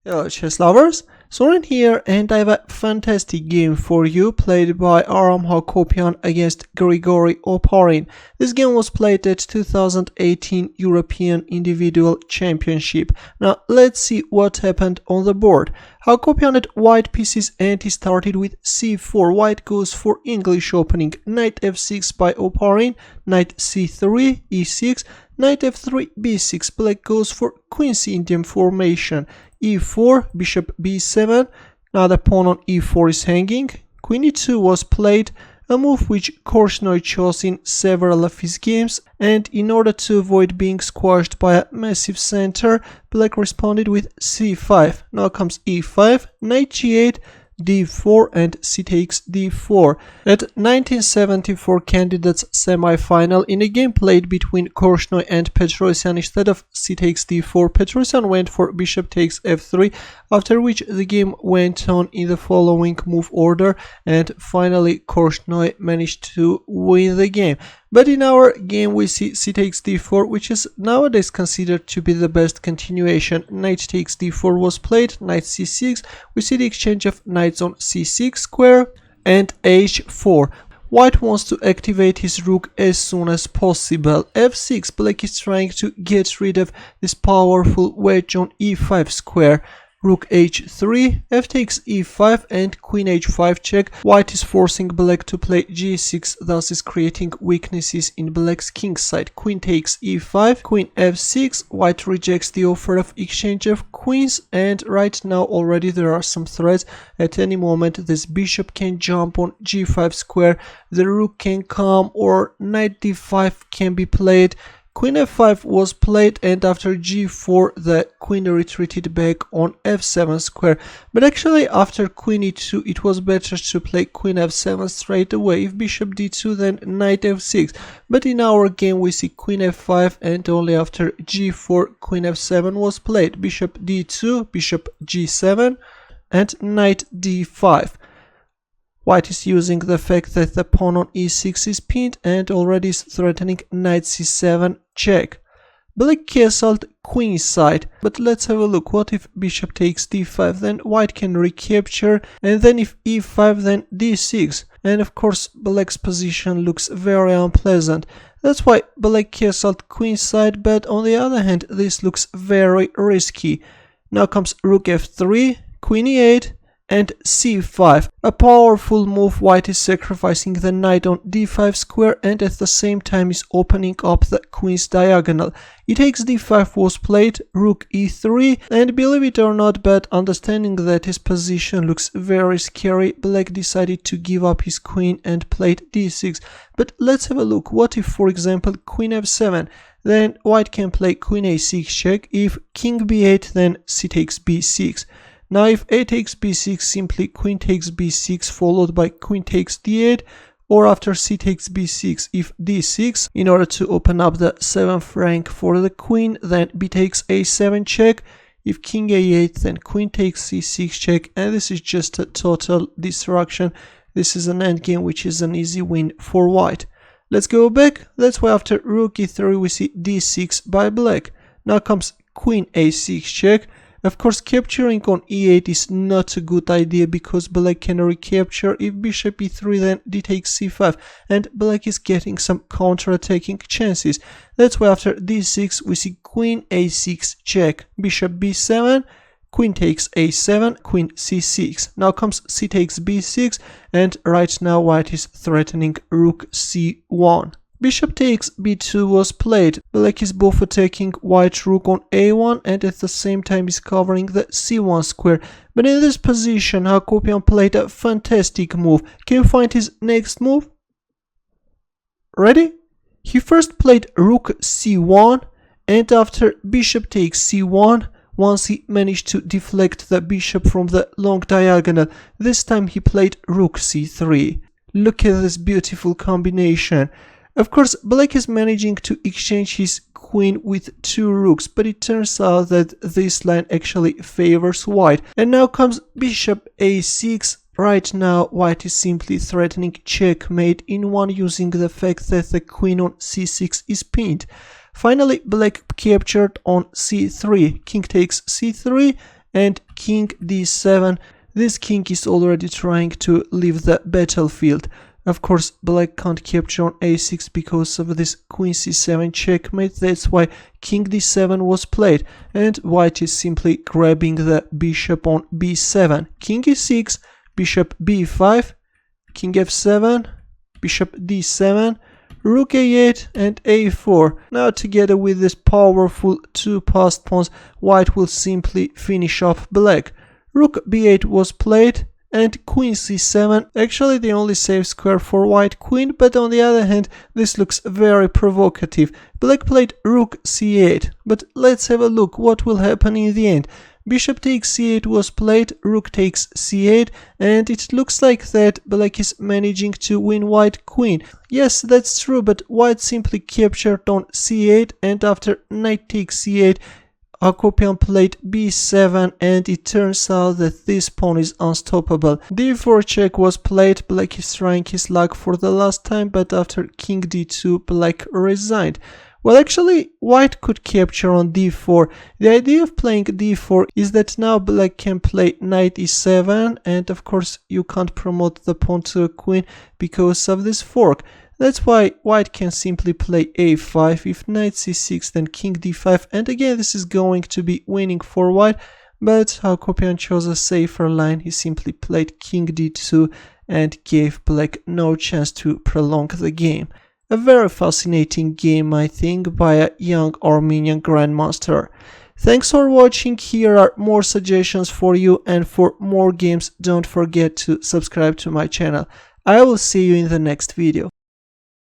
Hello chess lovers, Soren here, and I have a fantastic game for you played by Aram Hakobyan against Grigoriy Oparin. This game was played at 2018 European Individual Championship. Now let's see what happened on the board. Hakobyan had white pieces and he started with c4. White goes for English opening, knight f6 by Oparin, knight c3, e6, knight f3, b6. Black goes for Queen's Indian formation, e4, bishop b7. Now the pawn on e4 is hanging. Queen e2 was played, a move which Grigoriy chose in several of his games, and in order to avoid being squashed by a massive center, Black responded with c5. Now comes e5, knight g8, d4, and c takes d4. At 1974 candidates semi-final, in a game played between Grigoriy and Petrosyan, instead of c takes d4, Petrosyan went for bishop takes f3, after which the game went on in the following move order, and finally Grigoriy managed to win the game. But in our game we see c takes d4, which is nowadays considered to be the best continuation. Knight takes d4 was played, knight c6, we see the exchange of knights on c6 square, and h4. White wants to activate his rook as soon as possible. f6, Black is trying to get rid of this powerful wedge on e5 square. Rook h3, f takes e5, and queen h5 check. White is forcing Black to play g6, thus is creating weaknesses in Black's king side. Queen takes e5, queen f6. White rejects the offer of exchange of queens, and right now already there are some threats. At any moment this bishop can jump on g5 square, the rook can come, or knight d5 can be played. Queen f5 was played, and after g4 the queen retreated back on f7 square. But actually after queen e2 it was better to play queen f7 straight away. If bishop d2 then knight f6. But in our game we see queen f5, and only after g4 queen f7 was played. Bishop d2, bishop g7, and knight d5. White is using the fact that the pawn on e6 is pinned and already is threatening knight c7 check. Black castled queen side, but let's have a look. What if bishop takes d5? Then white can recapture, and then if e5 then d6. And of course Black's position looks very unpleasant. That's why Black castled queen side, but on the other hand this looks very risky. Now comes rook f3, queen e8, and c5. A powerful move. White is sacrificing the knight on d5 square and at the same time is opening up the queen's diagonal. E takes d5 was played, rook e3, and believe it or not, but understanding that his position looks very scary, Black decided to give up his queen and played d6. But let's have a look. What if, for example, queen f7? Then white can play queen a6 check. If king b8, then c takes b6. Now if a takes b6, simply queen takes b6 followed by queen takes d8, or after c takes b6 if d6, in order to open up the 7th rank for the queen, then b takes a7 check. If king a8, then queen takes c6 check, and this is just a total destruction. This is an endgame which is an easy win for white. Let's go back. That's why after rook e3 we see d6 by Black. Now comes queen a6 check. Of course, capturing on e8 is not a good idea because Black can recapture. If bishop e3, then d takes c5, and Black is getting some counter-attacking chances. That's why after d6 we see queen a6 check, bishop b7, queen takes a7, queen c6. Now comes c takes b6, and right now white is threatening rook c1. Bishop takes b2 was played. Black is both attacking white rook on a1 and at the same time is covering the c1 square. But in this position Hakobyan played a fantastic move. Can you find his next move? Ready? He first played rook c1, and after bishop takes c1, once he managed to deflect the bishop from the long diagonal, this time he played rook c3. Look at this beautiful combination. Of course, Black is managing to exchange his queen with two rooks, but it turns out that this line actually favors white. And now comes bishop a6. Right now, white is simply threatening checkmate in one, using the fact that the queen on c6 is pinned. Finally, Black captured on c3. King takes c3, and king d7. This king is already trying to leave the battlefield. Of course, black can't capture on a6 because of this queen c7 checkmate. That's why king d7 was played, and white is simply grabbing the bishop on b7. King e6, bishop b5, king f7, bishop d7, rook a8 and a4. Now together with this powerful two passed pawns, white will simply finish off black. Rook b8 was played, and queen c7, actually the only safe square for white queen, but on the other hand this looks very provocative. Black played rook c8, but let's have a look what will happen in the end. Bishop takes c8 was played, rook takes c8, and it looks like that black is managing to win white queen. Yes, that's true, but white simply captured on c8, and after knight takes c8, Hakobyan played b7, and it turns out that this pawn is unstoppable. d4 check was played, black is trying his luck for the last time, but after king d2, black resigned. Well, actually, white could capture on d4. The idea of playing d4 is that now black can play knight e7, and of course you can't promote the pawn to a queen because of this fork. That's why white can simply play a5, if knight c6 then king d5, and again this is going to be winning for white, but Hakobyan chose a safer line. He simply played king d2 and gave black no chance to prolong the game. A very fascinating game, I think, by a young Armenian Grandmaster. Thanks for watching. Here are more suggestions for you, and for more games don't forget to subscribe to my channel. I will see you in the next video.